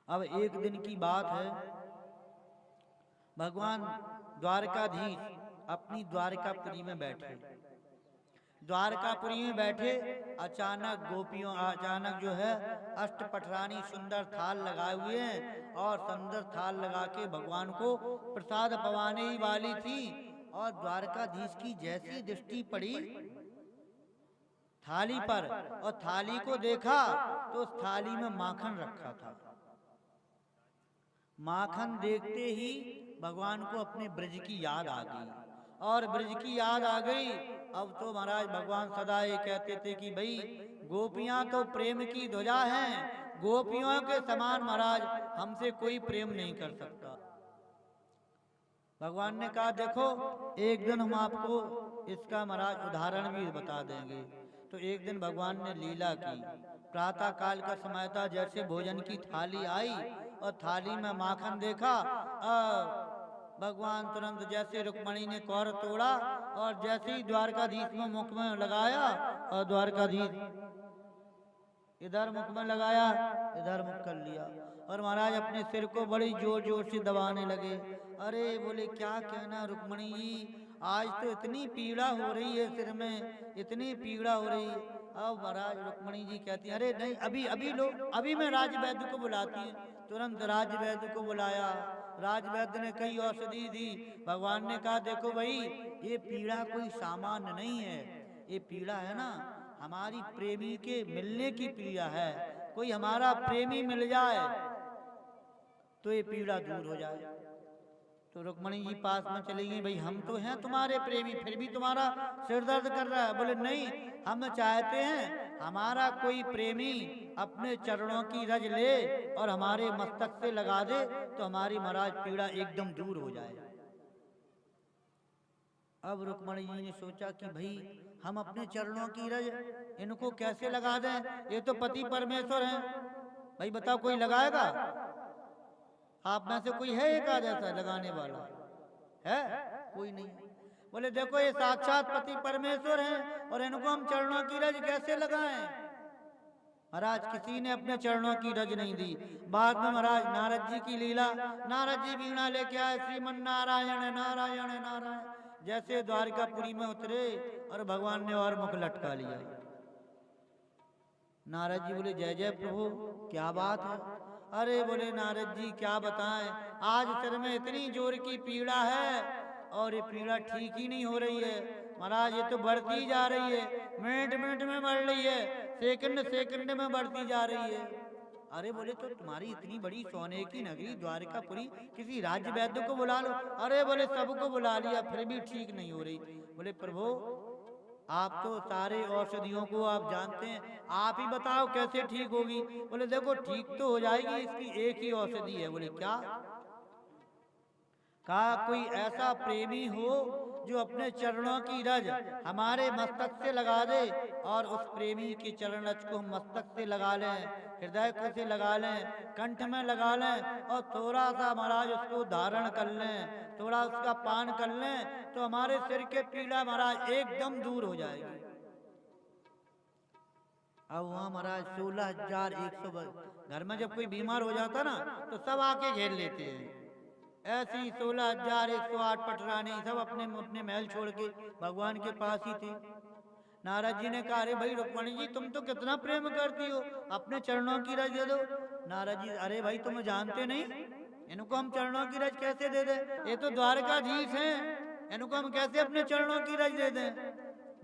अब एक दिन की बात है, भगवान द्वारकाधीश अपनी द्वारकापुरी में बैठे। द्वारकापुरी में बैठे, अचानक जो है अष्टपटरानी सुंदर थाल लगाए हुए हैं और सुंदर थाल लगा के भगवान को प्रसाद पवाने ही वाली थी। और द्वारकाधीश की जैसी दृष्टि पड़ी थाली पर और थाली को देखा तो उस थाली में माखन रखा था। माखन देखते ही भगवान को अपने ब्रज की याद आ गई और ब्रज की याद आ गई। अब तो महाराज भगवान सदा ये कहते थे कि भाई गोपियां तो प्रेम की ध्वजा हैं, गोपियों के समान महाराज हमसे कोई प्रेम नहीं कर सकता। भगवान ने कहा देखो एक दिन हम आपको इसका महाराज उदाहरण भी बता देंगे। तो एक दिन भगवान ने लीला की, प्रातः काल का समय था, जैसे भोजन की थाली आई और थाली में माखन देखा, भगवान तुरंत जैसे रुक्मणी ने कौर तोड़ा और जैसे ही द्वारकाधीश में मुख में लगाया और द्वारकाधीश इधर मुख में लगाया, इधर मुख कर लिया और महाराज अपने सिर को बड़ी जोर जोर से दबाने लगे। अरे बोले क्या कहना रुक्मणी जी, आज तो इतनी पीड़ा हो रही है सिर में, इतनी पीड़ा हो रही है। अब महाराज रुक्मणी जी कहती है अरे नहीं अभी लो, अभी मैं राजवैद्य को बुलाती हूँ। तुरंत राजवैद्य को बुलाया, राजवैद्य ने कई औषधि दी। भगवान ने कहा देखो भाई ये पीड़ा कोई सामान्य नहीं है, ये पीड़ा है ना हमारी प्रेमी के मिलने की पीड़ा है। कोई हमारा प्रेमी मिल जाए तो ये पीड़ा दूर हो जाए। तो रुक्मणी जी पास में चली गई, भाई हम तो हैं तुम्हारे प्रेमी, फिर भी तुम्हारा सिर दर्द कर रहा है। बोले नहीं, हम चाहते हैं हमारा कोई प्रेमी अपने चरणों की रज ले और हमारे मस्तक से लगा दे तो हमारी महाराज पीड़ा एकदम दूर हो जाए। अब रुक्मणी जी ने सोचा कि भाई हम अपने चरणों की रज इनको कैसे लगा दें, ये तो पति परमेश्वर हैं, भाई बताओ कोई लगाएगा? आप में से कोई है एक आध ऐसा लगाने वाला है? कोई नहीं। बोले देखो ये साक्षात पति परमेश्वर हैं और इनको हम चरणों की रज कैसे लगाएं? महाराज किसी ने अपने चरणों की रज नहीं दी। बाद में महाराज नारद जी की लीला, नारद जी वीणा लेके आए, श्रीमन नारायण नारायण नारायण, जैसे द्वारकापुरी में उतरे और भगवान ने और मुख लटका लिया। नारद जी बोले जय जय प्रभु, क्या बात है? अरे बोले नारद जी क्या बताएं, आज सिर में इतनी जोर की पीड़ा है और ये पीड़ा ठीक ही नहीं हो रही है महाराज, ये तो बढ़ती जा रही है, मिनट मिनट में बढ़ रही है, सेकंड सेकंड में बढ़ती जा रही है। अरे बोले तो तुम्हारी इतनी बड़ी सोने की नगरी द्वारकापुरी, किसी राज्य वैद्य को बुला लो। अरे बोले सबको बुला लिया फिर भी ठीक नहीं हो रही। बोले प्रभु आप तो सारे औषधियों को आप जानते हैं, आप ही बताओ कैसे ठीक होगी? बोले देखो ठीक तो हो जाएगी, इसकी एक ही औषधि है। बोले क्या? कहा कोई ऐसा प्रेमी हो जो अपने चरणों की रज हमारे मस्तक से लगा दे और उस प्रेमी की चरण रज को हम मस्तक से लगा लें, हृदय से लगा लें, कंठ में लगा लें और थोड़ा सा महाराज उसको धारण कर लें, थोड़ा उसका पान कर लें तो हमारे सिर के पीड़ा महाराज एकदम दूर हो जाएगी। अब वहाँ महाराज 16,100 घर में जब कोई बीमार हो जाता ना तो सब आके घेर लेते हैं। ऐसी 16,108 पटरानी सब अपने अपने महल छोड़ के भगवान के पास ही थे। नारद जी ने कहा अरे भाई रुक्मणी जी तुम तो कितना प्रेम करती हो, अपने चरणों की रज दे दो। नारद जी अरे भाई तुम जानते नहीं, इनको हम चरणों की रज कैसे दे दें? ये तो द्वारकाधीश हैं, इनको हम कैसे अपने चरणों की रज दे दें?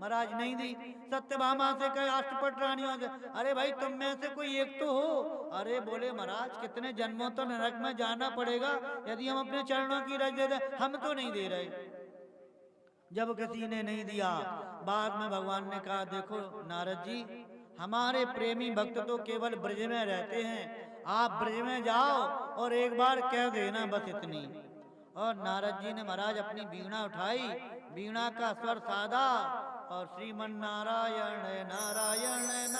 महाराज नहीं दी। सत्यभामा से कहे अष्टपट रानियों से, अरे भाई तुम में से कोई एक तो हो। अरे बोले महाराज कितने जन्मों तो नरक में जाना पड़ेगा यदि हम अपने चरणों की रज दे दें, हम तो नहीं दे रहे। जब किसी ने नहीं दिया, बाद में भगवान ने कहा देखो नारद जी हमारे प्रेमी भक्त तो केवल ब्रज में रहते हैं, आप ब्रज में जाओ और एक बार कह देना बस इतनी। और नारद जी ने महाराज अपनी वीणा उठाई, वीणा का स्वर साधा और श्रीमन नारायण नारायण नारायण,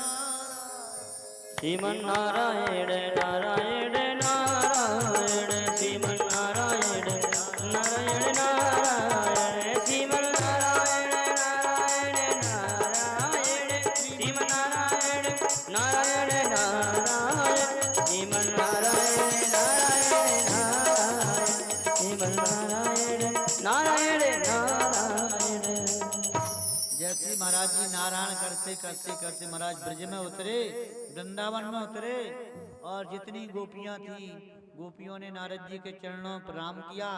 श्रीमन नारायण नारायण नारायण, श्रीमन नारायण नारायण नारायण, श्रीमन नारायण नारायण नारायण, श्रीमन नारायण नारायण नारायण, श्रीमन नारायण महाराज जी नारायण करते करते करते महाराज ब्रज में उतरे, वृंदावन में उतरे, और जितनी गोपियां थी गोपियों ने नारद जी के चरणों में प्रणाम किया।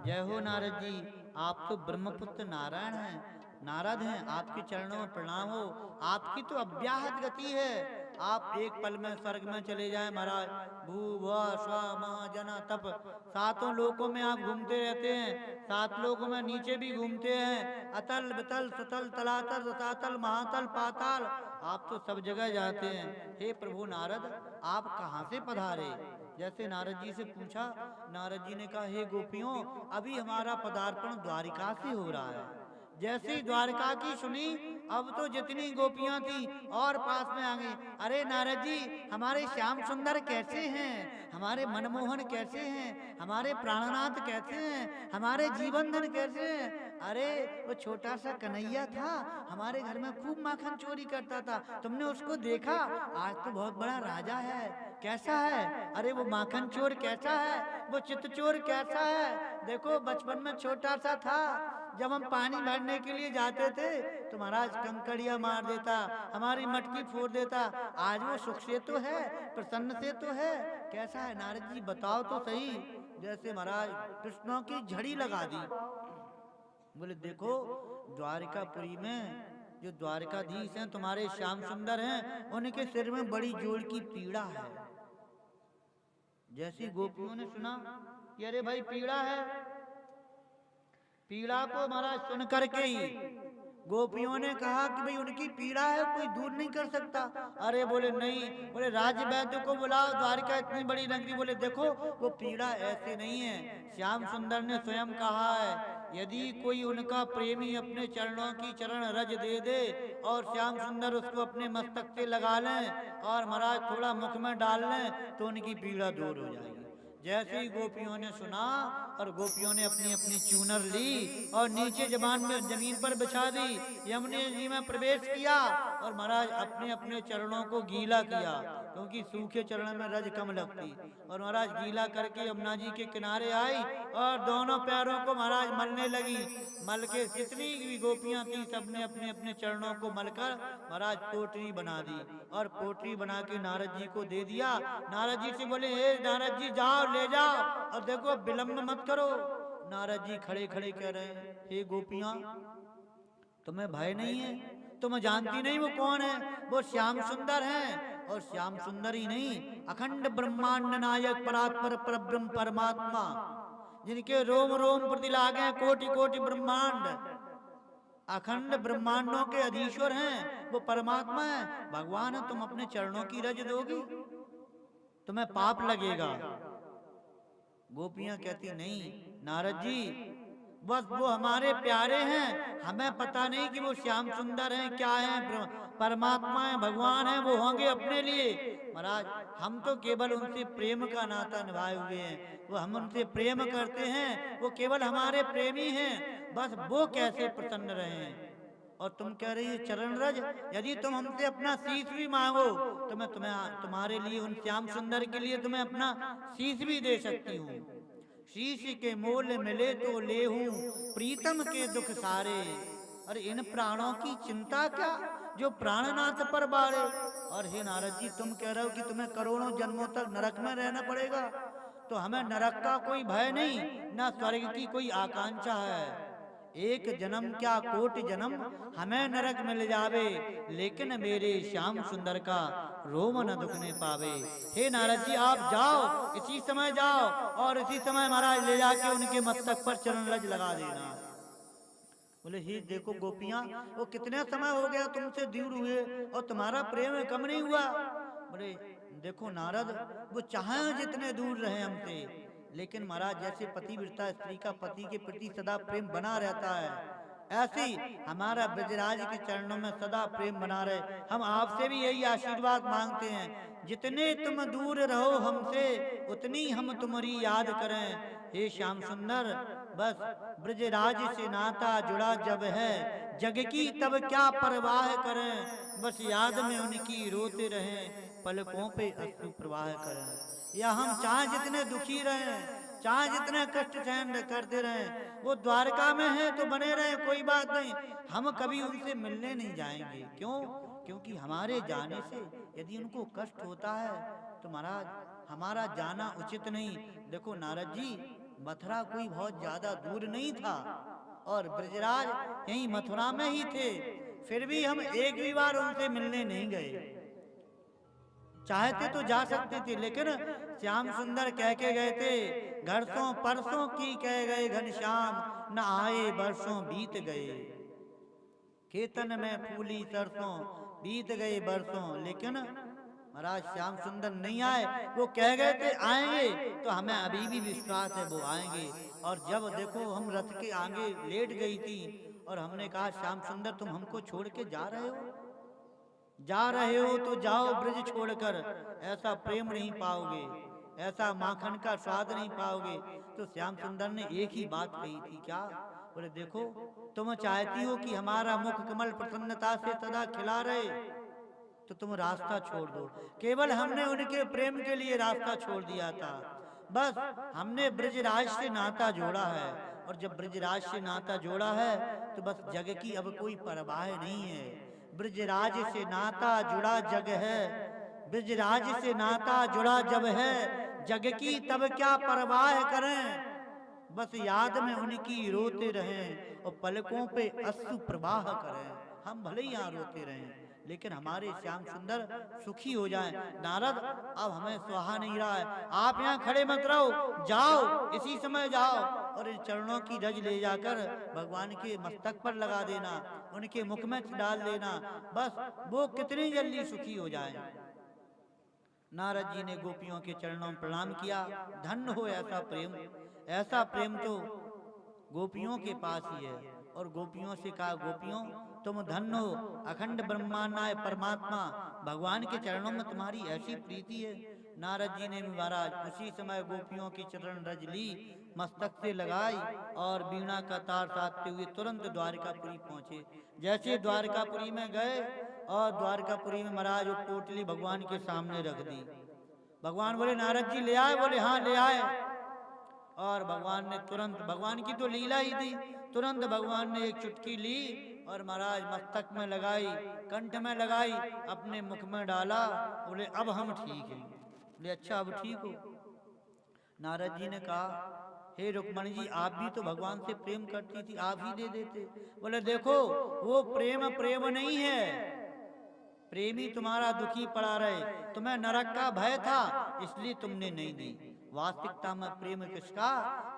जय हो नारद जी, आप तो ब्रह्मपुत्र नारायण हैं, नारद हैं, आपके चरणों में प्रणाम हो। आपकी तो अव्याहत गति है, आप एक पल में स्वर्ग में चले जाएं महाराज। भू भुव स्व महा जना तप, सातों लोकों में आप घूमते रहते हैं, 7 लोकों में नीचे भी घूमते हैं, अतल वितल सुतल तलातल रसातल महातल पाताल, आप तो सब जगह जाते हैं। हे प्रभु नारद, आप कहाँ से पधारे? जैसे नारद जी से पूछा, नारद जी ने कहा, हे गोपियों, अभी हमारा पदार्पण द्वारिका से हो रहा है। जैसे ही द्वारका की सुनी, अब तो जितनी गोपियां थी और पास में आ गई। अरे नारद जी, हमारे श्याम सुंदर कैसे हैं, हमारे मनमोहन कैसे हैं, हमारे प्राणनाथ कैसे हैं, हमारे जीवन धन कैसे हैं? अरे वो छोटा सा कन्हैया था, हमारे घर में खूब माखन चोरी करता था, तुमने उसको देखा? आज तो बहुत बड़ा राजा है, कैसा है? अरे वो माखन चोर कैसा है, वो चित्त चोर कैसा है? देखो बचपन में छोटा सा था, जब हम पानी भरने के लिए जाते थे तो महाराज कंकड़िया मार देता, हमारी मटकी फोड़ देता। आज वो सुख से तो है, प्रसन्न से तो है, कैसा है? नारद जी बताओ तो सही। जैसे महाराज कृष्णों की झड़ी लगा दी, बोले देखो द्वारिकापुरी में जो द्वारिकाधीश हैं, तुम्हारे श्याम सुंदर हैं, उनके सिर में बड़ी जोड़ की पीड़ा है। जैसी गोपियों ने सुना कि अरे भाई पीड़ा है, पीड़ा को महाराज सुन करके ही गोपियों ने कहा कि भाई उनकी पीड़ा है, कोई दूर नहीं कर सकता। अरे बोले नहीं, बोले राज्य वैद्य को बुलाओ, द्वारिका इतनी बड़ी नगरी, बोले देखो वो पीड़ा ऐसे नहीं है। श्याम सुंदर ने स्वयं कहा है, यदि कोई उनका प्रेमी अपने चरणों की चरण रज दे दे और श्याम सुंदर उसको अपने मस्तक से लगा लें और महाराज थोड़ा मुख में डाल लें तो उनकी पीड़ा दूर हो जाएगी। जैसे ही गोपियों ने सुना और गोपियों ने अपनी अपनी चूनर ली और नीचे जमीन पर बिछा दी, यमुना जी में प्रवेश किया और महाराज अपने अपने चरणों को गीला किया, क्योंकि सूखे चरण में रज कम लगती। और महाराज गीला करके यमुना जी के किनारे आई और दोनों पैरों को महाराज मलने लगी। मल के जितनी भी गोपियां थी सबने अपने अपने चरणों को मलकर महाराज पोटरी बना दी और पोटरी बना के नारद जी को दे दिया। नारद जी से बोले, हे नारद जी जाओ ले जाओ और देखो विलंब मत करो। नारद जी खड़े खड़े कह रहे हैं, हे गोपियां तुम्हें भय नहीं है? तुम जानती नहीं वो कौन है? वो श्याम सुंदर हैं। और श्याम सुंदर ही नहीं, अखंड ब्रह्मांड नायक परात्पर परब्रह्म परमात्मा, जिनके रोम रोम प्रति लागे कोटि कोटि ब्रह्मांड, अखंड ब्रह्मांडों के अधीश्वर हैं, वो परमात्मा है, भगवान है। तुम अपने चरणों की रज दोगी, तुम्हें पाप लगेगा। गोपियां कहती नहीं नारद जी, बस वो हमारे प्यारे हैं, हमें पता नहीं कि वो श्याम सुंदर हैं, क्या हैं, परमात्मा है, भगवान है, वो होंगे अपने लिए। महाराज हम तो केवल उनसे प्रेम का नाता निभाए हुए हैं, वो हम उनसे प्रेम करते हैं, वो केवल हमारे प्रेमी हैं, बस वो कैसे प्रसन्न रहे। और तुम कह रही है चरण रज, यदि तुम हमसे अपना शीश भी मांगो तो मैं तुम्हारे लिए, उन श्याम सुंदर के लिए तुम्हें अपना शीश भी दे सकती हूँ। शीश के मोल मिले तो ले हूँ, प्रीतम के दुख सारे। और इन प्राणों की चिंता क्या, जो प्राणनाथ पर बाड़े। और हे नारद जी, तुम कह रहे हो कि तुम्हें करोड़ों जन्मों तक नरक में रहना पड़ेगा, तो हमें नरक का कोई भय नहीं, ना स्वर्ग की कोई आकांक्षा है। एक जन्म क्या कोटि जन्म हमें नरक मिल जावे, लेकिन मेरे श्याम सुंदर का रोम न दुखने पावे। हे नारद जी आप जाओ, इसी समय जाओ और इसी समय महाराज ले जाके उनके मस्तक पर चरण रज लगा देना। बोले ही देखो गोपियां, वो कितने समय हो गया तुमसे दूर हुए और तुम्हारा प्रेम कम नहीं हुआ। बोले देखो नारद, वो चाहे जितने दूर रहे हमसे, लेकिन महाराज जैसे पतिव्रता स्त्री का पति के प्रति सदा प्रेम बना रहता है, ऐसे ही हमारा ब्रजराज के चरणों में सदा प्रेम बना रहे। हम आपसे भी यही आशीर्वाद मांगते हैं, जितने तुम दूर रहो हमसे उतनी हम तुम्हारी याद करें। हे श्याम सुंदर, बस ब्रजराज से नाता जुड़ा जब है, जग की तब क्या परवाह करें, बस याद में उनकी रोते रहें, पलकों पे अश्रु प्रवाह करें। या हम चाहे जितने दुखी रहें, चाहे जितने कष्ट सहन करते रहे, वो द्वारका में है तो बने रहे, कोई बात नहीं, हम कभी उनसे मिलने नहीं जाएंगे। क्यों? क्योंकि हमारे जाने से यदि उनको कष्ट होता है तो महाराज हमारा जाना उचित नहीं। देखो नारद जी, मथुरा कोई बहुत ज्यादा दूर नहीं था और ब्रजराज यहीं मथुरा में ही थे, फिर भी हम एक भी बार उनसे मिलने नहीं गए। चाहते तो जा सकते थे, लेकिन श्याम सुंदर कह के गए थे, घरसों परसों की कह गए घनश्याम, न आए बरसों बीत गए। केतन में फूली सरसों, बीत गए बरसों, लेकिन महाराज श्याम सुंदर नहीं आए। वो कह गए थे आएंगे, तो हमें अभी भी विश्वास है वो आएंगे। और जब देखो हम रथ के आगे लेट गई थी और हमने कहा श्याम सुंदर तुम हमको छोड़ के जा रहे हो, जा रहे हो तो जाओ ब्रज छोड़कर, ऐसा प्रेम नहीं पाओगे, ऐसा माखन का स्वाद नहीं पाओगे। तो श्याम सुंदर ने एक ही बात कही थी, क्या? बोले देखो तुम चाहती हो कि हमारा मुख कमल प्रसन्नता से सदा खिला रहे, तो तुम रास्ता छोड़ दो। केवल हमने उनके प्रेम के लिए रास्ता छोड़ दिया था, बस हमने ब्रजराज से नाता जोड़ा है, और जब ब्रजराज से नाता जोड़ा है तो बस जग की अब कोई परवाह नहीं है। ब्रजराज से नाता जुड़ा जग है, ब्रजराज से नाता जुड़ा जब है, जग की तब क्या परवाह करें, बस याद में उनकी रोते रहें और पलकों पे अश्रु प्रवाह करें। हम भले ही यहाँ रोते रहें, लेकिन हमारे श्याम सुंदर सुखी हो जाएं। नारद अब हमें सुहा नहीं रहा है, आप यहाँ खड़े मत रहो, जाओ इसी समय जाओ और इन चरणों की रज ले जाकर भगवान के मस्तक पर लगा देना, उनके मुख में डाल देना, बस वो कितनी जल्दी सुखी हो जाए। नारद जी ने गोपियों के चरणों में प्रणाम किया। धन्य हो ऐसा प्रेम, ऐसा प्रेम तो गोपियों के पास ही है। और गोपियों से कहा, गोपियों तुम धन्य हो, अखंड ब्रह्मांडाय परमात्मा भगवान के चरणों में तुम्हारी ऐसी प्रीति है। नारद जी ने भी महाराज उसी समय गोपियों की चरण रज ली, मस्तक से लगाई और वीणा का तार साधते हुए तुरंत द्वारकापुरी पहुंचे। जैसे द्वारकापुरी में गए और द्वारकापुरी में महाराज वो पोटली भगवान के सामने रख दी। भगवान बोले नारद जी ले आए? बोले हाँ ले आए। और भगवान ने तुरंत, भगवान की तो लीला ही थी, तुरंत भगवान ने एक चुटकी ली और महाराज मस्तक में लगाई, कंठ में लगाई, अपने मुख में डाला। बोले अब हम ठीक हैं। बोले अच्छा अब ठीक हो? नारद जी ने कहा हे रुक्मणी जी, आप भी तो भगवान से प्रेम करती थी, आप ही दे देते। बोले देखो वो प्रेम प्रेम नहीं है, प्रेमी तुम्हारा दुखी पड़ा रहे, तुम्हें नरक का भय था इसलिए तुमने नहीं दी। वास्तविकता में प्रेम किसका?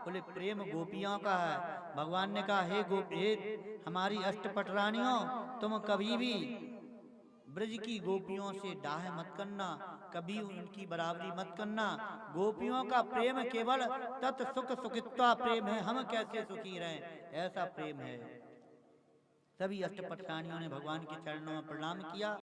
बोले प्रेम गोपियों का है। भगवान ने कहा हे गोपी, हमारी अष्टपट रानियों, तुम कभी भी ब्रज की गोपियों से डाह मत करना, कभी उनकी बराबरी मत करना। गोपियों का प्रेम केवल तत् सुख सुखित्वा प्रेम है, हम कैसे सुखी रहें, ऐसा प्रेम है। सभी अष्टपट रानियों ने भगवान के चरणों में प्रणाम किया।